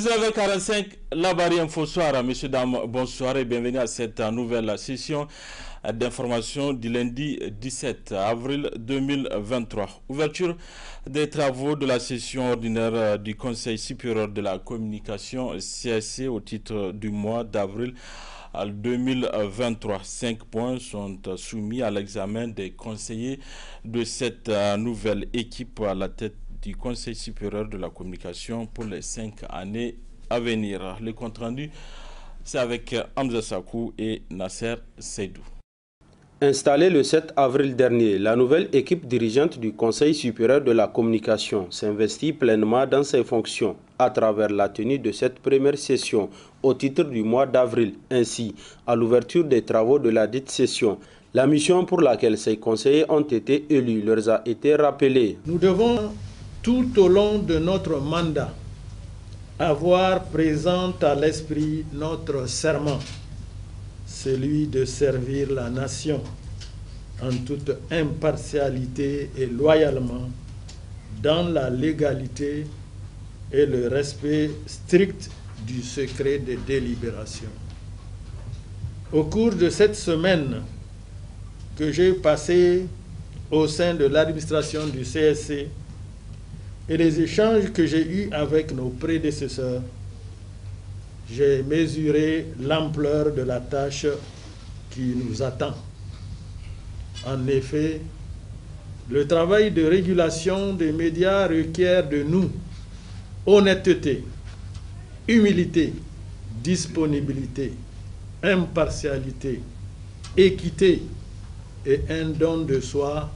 19h45, la barrière Info Soir. Messieurs, dames, bonsoir et bienvenue à cette nouvelle session d'information du lundi 17 avril 2023. Ouverture des travaux de la session ordinaire du Conseil supérieur de la communication CSC au titre du mois d'avril 2023. 5 points sont soumis à l'examen des conseillers de cette nouvelle équipe à la tête du Conseil supérieur de la communication pour les 5 années à venir. Le compte rendu, c'est avec Hamza Sakou et Nasser Seydou. Installée le 7 avril dernier, la nouvelle équipe dirigeante du Conseil supérieur de la communication s'investit pleinement dans ses fonctions à travers la tenue de cette première session au titre du mois d'avril. Ainsi, à l'ouverture des travaux de la dite session, la mission pour laquelle ces conseillers ont été élus leur a été rappelée. Nous devons, tout au long de notre mandat, avoir présent à l'esprit notre serment, celui de servir la nation en toute impartialité et loyalement, dans la légalité et le respect strict du secret des délibérations. Au cours de cette semaine que j'ai passée au sein de l'administration du CSC et les échanges que j'ai eus avec nos prédécesseurs, j'ai mesuré l'ampleur de la tâche qui nous attend. En effet, le travail de régulation des médias requiert de nous honnêteté, humilité, disponibilité, impartialité, équité et un don de soi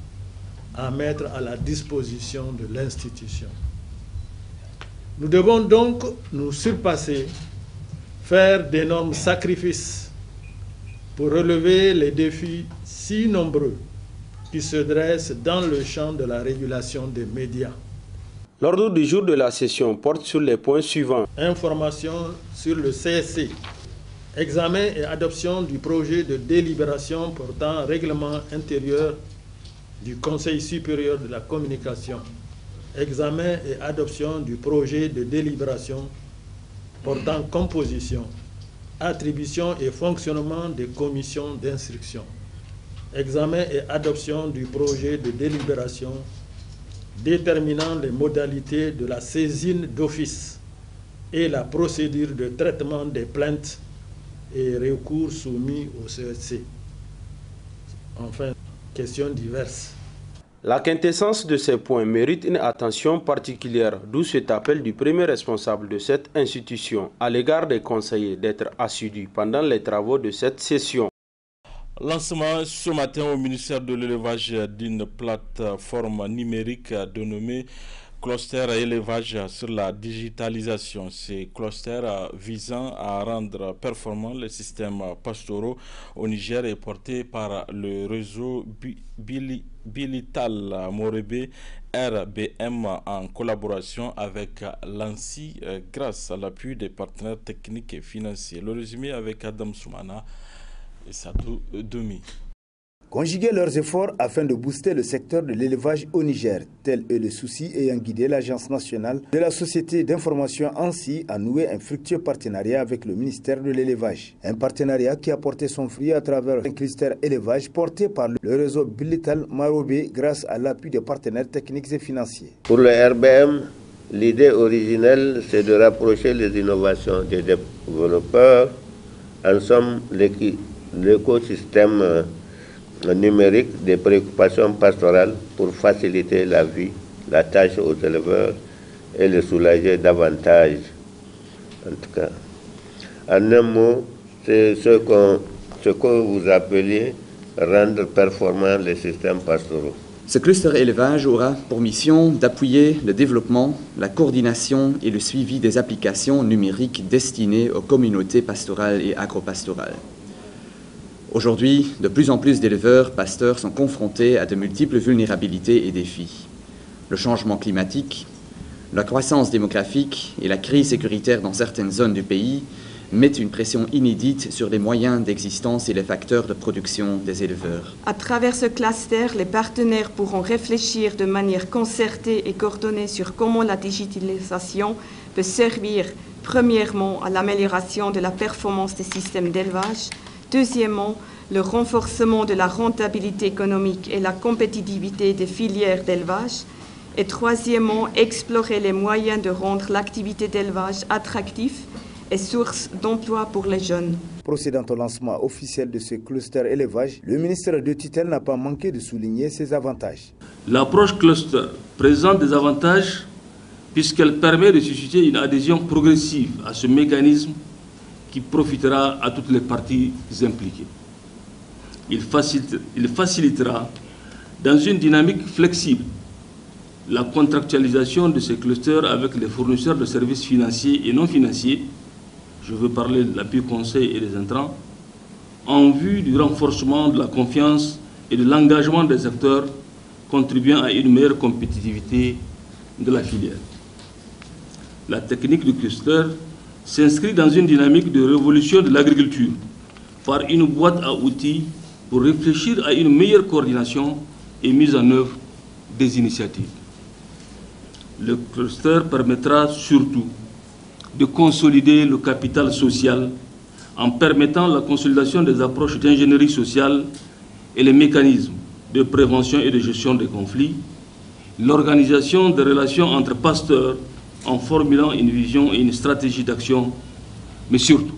à mettre à la disposition de l'institution. Nous devons donc nous surpasser, faire d'énormes sacrifices pour relever les défis si nombreux qui se dressent dans le champ de la régulation des médias. L'ordre du jour de la session porte sur les points suivants. Information sur le CSC. Examen et adoption du projet de délibération portant règlement intérieur du Conseil supérieur de la communication. Examen et adoption du projet de délibération portant composition, attribution et fonctionnement des commissions d'instruction. Examen et adoption du projet de délibération déterminant les modalités de la saisine d'office et la procédure de traitement des plaintes et recours soumis au CSC. Enfin, questions diverses. La quintessence de ces points mérite une attention particulière, d'où cet appel du premier responsable de cette institution à l'égard des conseillers d'être assidus pendant les travaux de cette session. Lancement ce matin au ministère de l'élevage d'une plateforme numérique dénommée Cluster élevage sur la digitalisation. Ces clusters visant à rendre performants les systèmes pastoraux au Niger est porté par le réseau Bilital Morebé RBM en collaboration avec l'ANSI grâce à l'appui des partenaires techniques et financiers. Le résumé avec Adam Soumana et Sadou Domi. Conjuguer leurs efforts afin de booster le secteur de l'élevage au Niger, tel est le souci ayant guidé l'Agence nationale de la société d'information ANSI à nouer un fructueux partenariat avec le ministère de l'élevage. Un partenariat qui a porté son fruit à travers un cluster élevage porté par le réseau Bilital Marobé grâce à l'appui des partenaires techniques et financiers. Pour le RBM, l'idée originelle, c'est de rapprocher les innovations des développeurs, en somme l'écosystème numérique des préoccupations pastorales pour faciliter la vie, la tâche aux éleveurs et les soulager davantage. En tout cas, en un mot, c'est ce que vous appeliez rendre performants les systèmes pastoraux. Ce cluster élevage aura pour mission d'appuyer le développement, la coordination et le suivi des applications numériques destinées aux communautés pastorales et agropastorales. Aujourd'hui, de plus en plus d'éleveurs pasteurs sont confrontés à de multiples vulnérabilités et défis. Le changement climatique, la croissance démographique et la crise sécuritaire dans certaines zones du pays mettent une pression inédite sur les moyens d'existence et les facteurs de production des éleveurs. À travers ce cluster, les partenaires pourront réfléchir de manière concertée et coordonnée sur comment la digitalisation peut servir Premièrement, à l'amélioration de la performance des systèmes d'élevage. Deuxièmement, le renforcement de la rentabilité économique et la compétitivité des filières d'élevage. Et troisièmement, explorer les moyens de rendre l'activité d'élevage attractive et source d'emploi pour les jeunes. Procédant au lancement officiel de ce cluster élevage, le ministre de tutelle n'a pas manqué de souligner ses avantages. L'approche cluster présente des avantages puisqu'elle permet de susciter une adhésion progressive à ce mécanisme qui profitera à toutes les parties impliquées. Il facilitera dans une dynamique flexible la contractualisation de ces clusters avec les fournisseurs de services financiers et non financiers, je veux parler de l'appui conseil et des intrants, en vue du renforcement de la confiance et de l'engagement des acteurs contribuant à une meilleure compétitivité de la filière. La technique du cluster s'inscrit dans une dynamique de révolution de l'agriculture par une boîte à outils pour réfléchir à une meilleure coordination et mise en œuvre des initiatives. Le cluster permettra surtout de consolider le capital social en permettant la consolidation des approches d'ingénierie sociale et les mécanismes de prévention et de gestion des conflits, l'organisation des relations entre pasteurs en formulant une vision et une stratégie d'action, mais surtout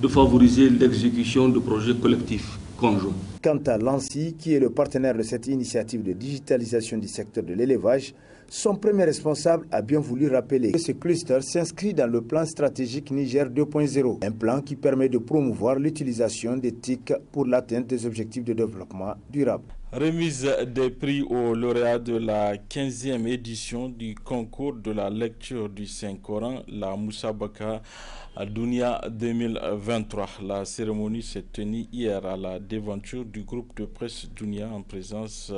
de favoriser l'exécution de projets collectifs conjoints. Quant à l'ANSI, qui est le partenaire de cette initiative de digitalisation du secteur de l'élevage, son premier responsable a bien voulu rappeler que ce cluster s'inscrit dans le plan stratégique Niger 2.0, un plan qui permet de promouvoir l'utilisation des TIC pour l'atteinte des objectifs de développement durable. Remise des prix aux lauréats de la 15e édition du concours de la lecture du Saint-Coran, la Moussabaka Dounia 2023. La cérémonie s'est tenue hier à la devanture du groupe de presse Dounia en présence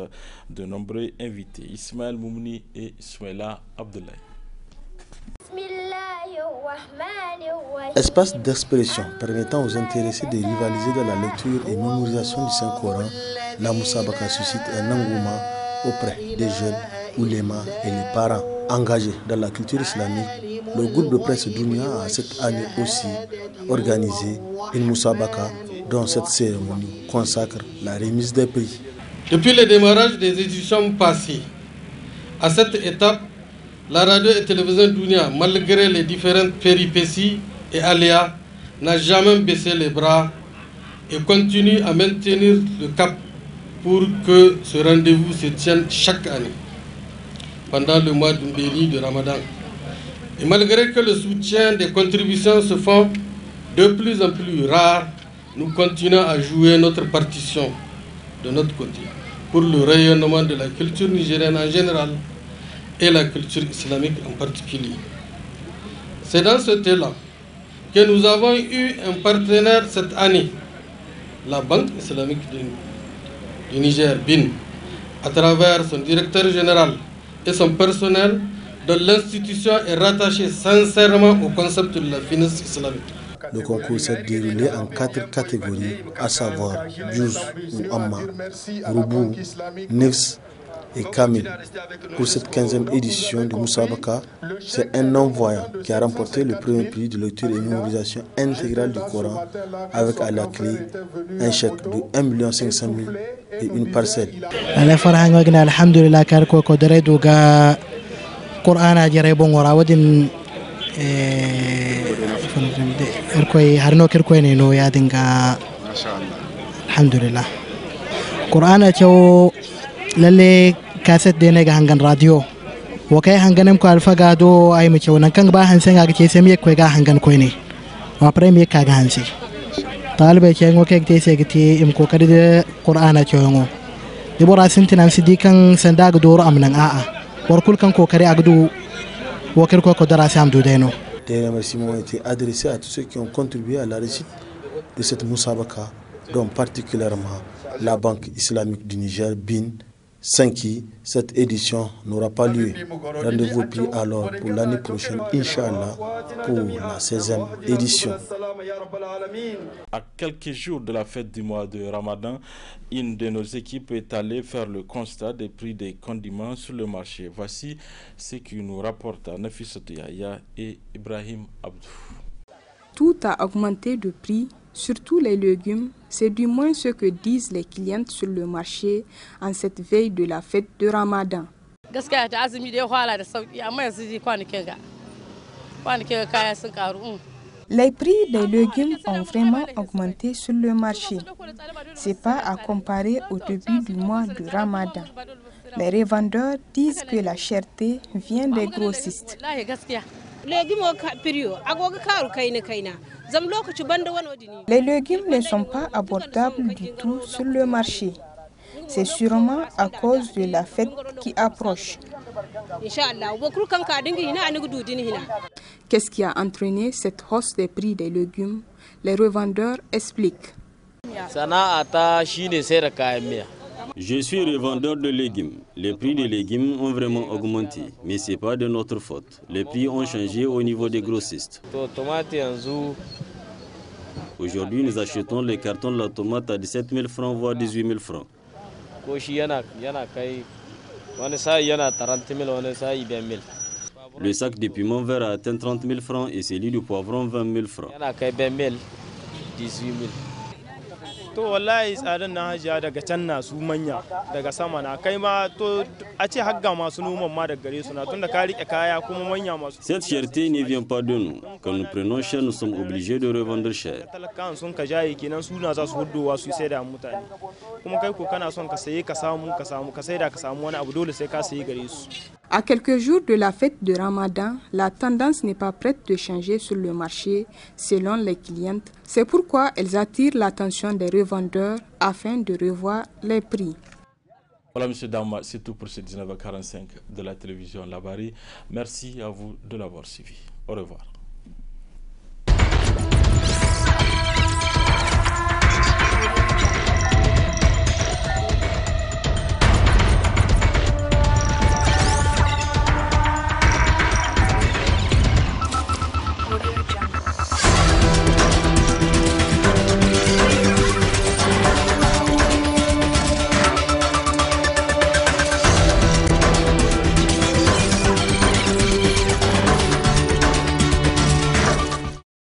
de nombreux invités. Ismaël Moumouni et Ismaïla Abdoulaye. Espace d'expression permettant aux intéressés de rivaliser dans la lecture et mémorisation du Saint-Coran, la Moussabaka suscite un engouement auprès des jeunes, oulémas et les parents engagés dans la culture islamique. Le groupe de presse Dounia a cette année aussi organisé une Moussabaka dont cette cérémonie consacre la remise des prix. Depuis le démarrage des éditions passées, à cette étape, la radio et télévision Dounia, malgré les différentes péripéties et aléas, n'a jamais baissé les bras et continue à maintenir le cap pour que ce rendez-vous se tienne chaque année, pendant le mois béni de Ramadan. Et malgré que le soutien des contributions se font de plus en plus rare, nous continuons à jouer notre partition de notre côté pour le rayonnement de la culture nigérienne en général et la culture islamique en particulier. C'est dans ce élan que nous avons eu un partenaire cette année, la Banque islamique du Niger, BIN, à travers son directeur général et son personnel, dont l'institution est rattachée sincèrement au concept de la finance islamique. Le concours s'est déroulé en 4 catégories, à savoir Juz ou Amma, Roubou, Nifs et Kamil. Pour cette 15e édition de Moussabaka, c'est un non-voyant qui a remporté le premier prix de lecture et mémorisation intégrale du Coran avec à la clé un chèque de 1 500 000 et une parcelle. irkoy harno kirkoyne no yadinga alhamdulillah qur'ana chaw lalle cassette de nega hangan radio wakay hanganem ko alfaga do ay mi chaw nan kan ba hansen ga ce sem yekko ga hangan koyne wa premier ka ga hansi talbe ce ngo kek te segti im ko kadi de qur'ana chaw ngo de bora sintinam sidikan sandaga doro amnan aa warkul kan ko kare agdu wakir ko dara sam do deno. Des remerciements ont été adressés à tous ceux qui ont contribué à la réussite de cette Moussabaka, dont particulièrement la Banque islamique du Niger, BIN, sans qui cette édition n'aura pas lieu. Rendez-vous pris alors pour l'année prochaine, Inch'Allah, pour la 16e édition. À quelques jours de la fête du mois de Ramadan, une de nos équipes est allée faire le constat des prix des condiments sur le marché. Voici ce que nous rapportent Nafissatou Yahya et Ibrahim Abdou. Tout a augmenté de prix, surtout les légumes. C'est du moins ce que disent les clientes sur le marché en cette veille de la fête de Ramadan. Les prix des légumes ont vraiment augmenté sur le marché. Ce n'est pas à comparer au début du mois de Ramadan. Les revendeurs disent que la cherté vient des grossistes. Les légumes ne sont pas abordables du tout sur le marché. C'est sûrement à cause de la fête qui approche. Qu'est-ce qui a entraîné cette hausse des prix des légumes? Les revendeurs expliquent. Je suis revendeur de légumes. Les prix des légumes ont vraiment augmenté, mais ce n'est pas de notre faute. Les prix ont changé au niveau des grossistes. Aujourd'hui, nous achetons les cartons de la tomate à 17 000 francs, voire 18 000 francs. Le sac de piment vert a atteint 30 000 francs et celui du poivron 20 000 francs. To wallahi tsadan na hajiya daga can na su manya daga sama na kai ma to a ce hagga masu noman ma daga gare su na tunda ka rike kaya kuma manya masu. Cette cherté ne vient pas de nous. Quand nous prenons cher, nous sommes obligés de revendre cher. Talakan sun ka jaye kenan su na za su huddowa su sai da mutane. Kuma kai ko kana son ka saye ka samu ka sai da ka samu wani abu dole sai ka sayi gare su. À quelques jours de la fête de Ramadan, la tendance n'est pas prête de changer sur le marché selon les clientes. C'est pourquoi elles attirent l'attention des revendeurs afin de revoir les prix. Voilà, monsieur Dama, c'est tout pour ce 19h45 de la télévision Labari. Merci à vous de l'avoir suivi. Au revoir.